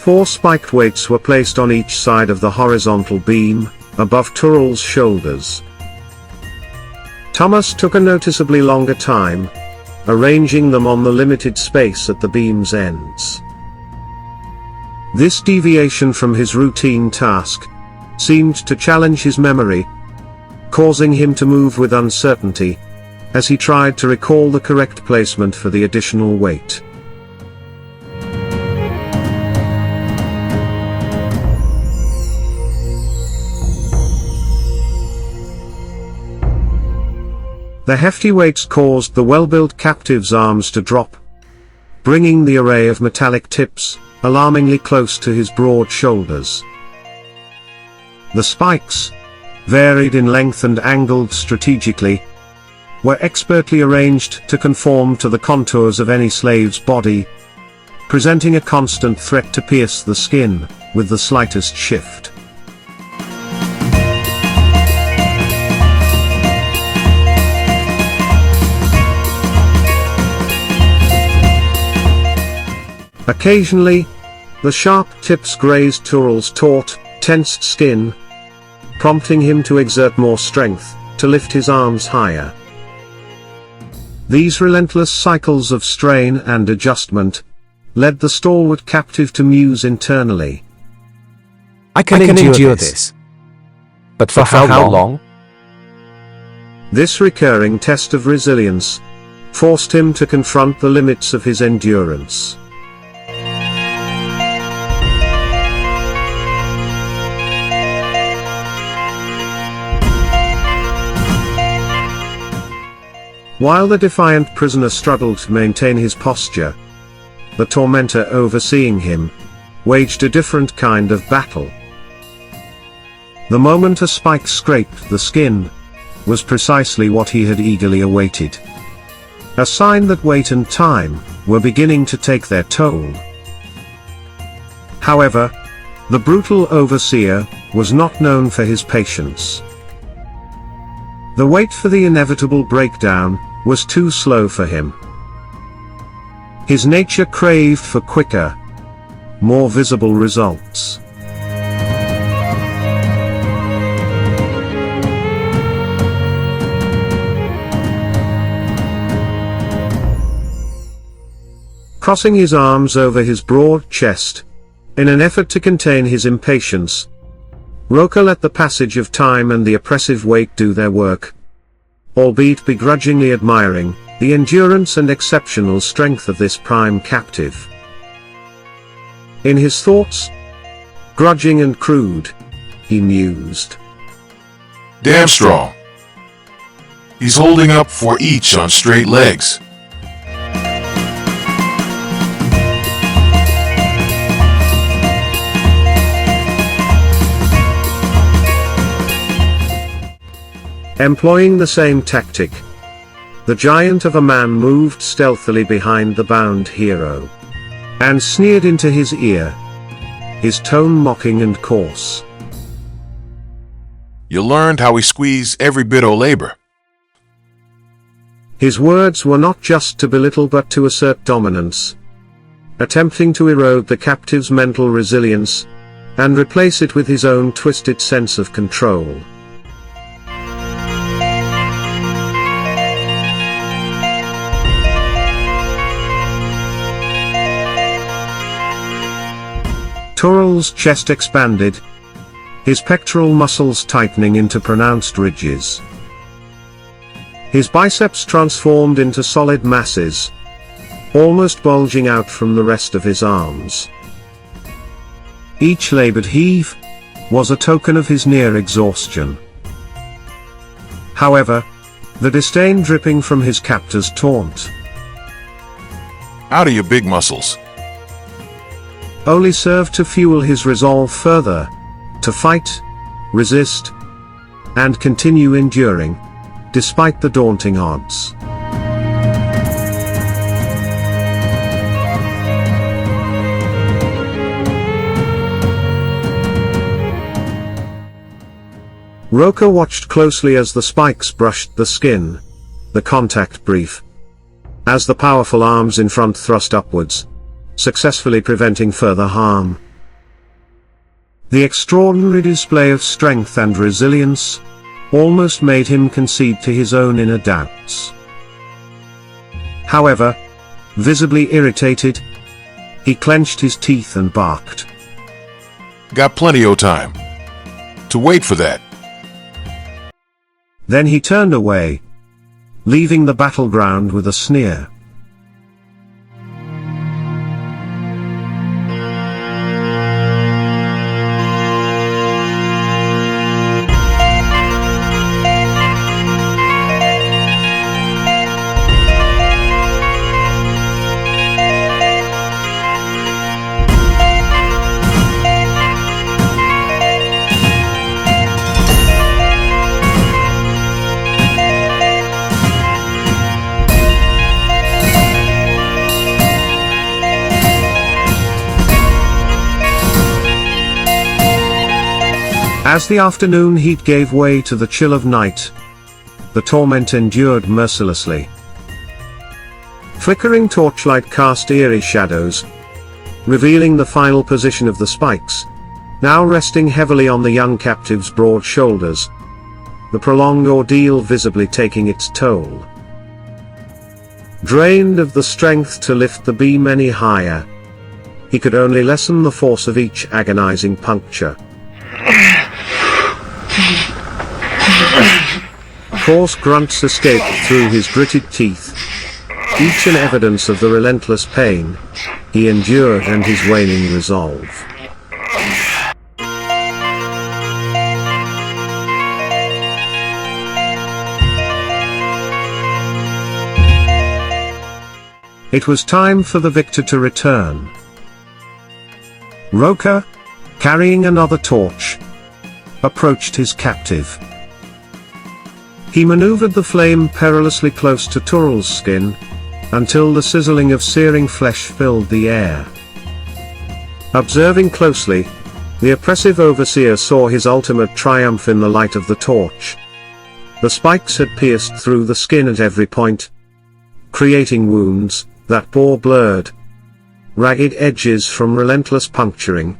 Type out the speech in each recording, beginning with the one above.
4 spiked weights were placed on each side of the horizontal beam, above Turul's shoulders. Thomas took a noticeably longer time, arranging them on the limited space at the beam's ends. This deviation from his routine task seemed to challenge his memory, causing him to move with uncertainty, as he tried to recall the correct placement for the additional weight. The hefty weights caused the well-built captive's arms to drop, bringing the array of metallic tips alarmingly close to his broad shoulders. The spikes, varied in length and angled strategically, were expertly arranged to conform to the contours of any slave's body, presenting a constant threat to pierce the skin with the slightest shift. Occasionally, the sharp tips grazed Turul's taut, tensed skin, prompting him to exert more strength to lift his arms higher. These relentless cycles of strain and adjustment led the stalwart captive to muse internally. I can endure this. But for how long? This recurring test of resilience forced him to confront the limits of his endurance. While the defiant prisoner struggled to maintain his posture, the tormentor overseeing him waged a different kind of battle. The moment a spike scraped the skin was precisely what he had eagerly awaited. A sign that weight and time were beginning to take their toll. However, the brutal overseer was not known for his patience. The wait for the inevitable breakdown was too slow for him. His nature craved for quicker, more visible results. Crossing his arms over his broad chest, in an effort to contain his impatience, Roka let the passage of time and the oppressive weight do their work, albeit begrudgingly admiring the endurance and exceptional strength of this prime captive. In his thoughts, grudging and crude, he mused, "Damn strong. He's holding up for each on straight legs." Employing the same tactic, the giant of a man moved stealthily behind the bound hero, and sneered into his ear, his tone mocking and coarse. "You learned how we squeeze every bit o' labor." His words were not just to belittle but to assert dominance, attempting to erode the captive's mental resilience, and replace it with his own twisted sense of control. Turul's chest expanded, his pectoral muscles tightening into pronounced ridges. His biceps transformed into solid masses, almost bulging out from the rest of his arms. Each labored heave was a token of his near exhaustion. However, the disdain dripping from his captor's taunt "Out of your big muscles," only served to fuel his resolve further, to fight, resist, and continue enduring, despite the daunting odds. Roka watched closely as the spikes brushed the skin, the contact brief, as the powerful arms in front thrust upwards, successfully preventing further harm. The extraordinary display of strength and resilience almost made him concede to his own inner doubts. However, visibly irritated, he clenched his teeth and barked. Got plenty of time to wait for that. Then he turned away, leaving the battleground with a sneer. As the afternoon heat gave way to the chill of night, the torment endured mercilessly. Flickering torchlight cast eerie shadows, revealing the final position of the spikes, now resting heavily on the young captive's broad shoulders, the prolonged ordeal visibly taking its toll. Drained of the strength to lift the beam any higher, he could only lessen the force of each agonizing puncture. Coarse grunts escaped through his gritted teeth, each an evidence of the relentless pain he endured and his waning resolve. It was time for the victor to return. Roka, carrying another torch, approached his captive. He maneuvered the flame perilously close to Turul's skin, until the sizzling of searing flesh filled the air. Observing closely, the oppressive overseer saw his ultimate triumph in the light of the torch. The spikes had pierced through the skin at every point, creating wounds that bore blurred, ragged edges from relentless puncturing,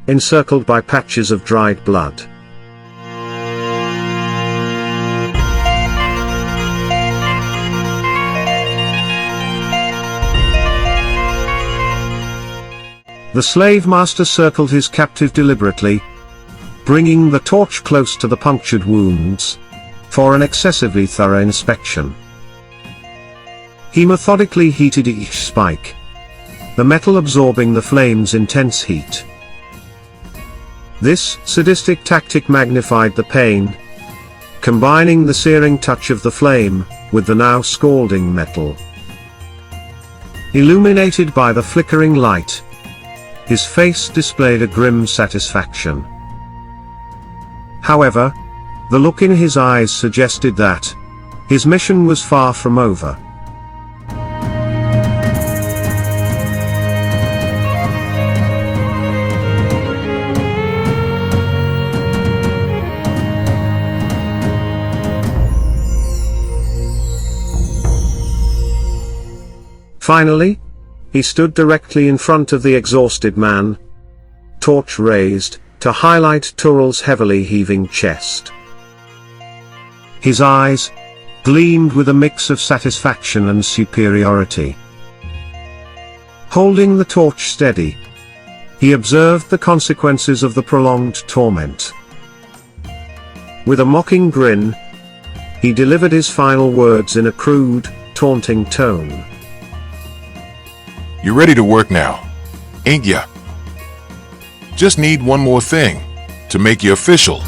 encircled by patches of dried blood. The slave master circled his captive deliberately, bringing the torch close to the punctured wounds, for an excessively thorough inspection. He methodically heated each spike, the metal absorbing the flame's intense heat. This sadistic tactic magnified the pain, combining the searing touch of the flame with the now scalding metal. Illuminated by the flickering light, his face displayed a grim satisfaction. However, the look in his eyes suggested that his mission was far from over. Finally, he stood directly in front of the exhausted man, torch raised, to highlight Turul's heavily heaving chest. His eyes gleamed with a mix of satisfaction and superiority. Holding the torch steady, he observed the consequences of the prolonged torment. With a mocking grin, he delivered his final words in a crude, taunting tone. You ready to work now, ain't ya? Just need one more thing to make you official.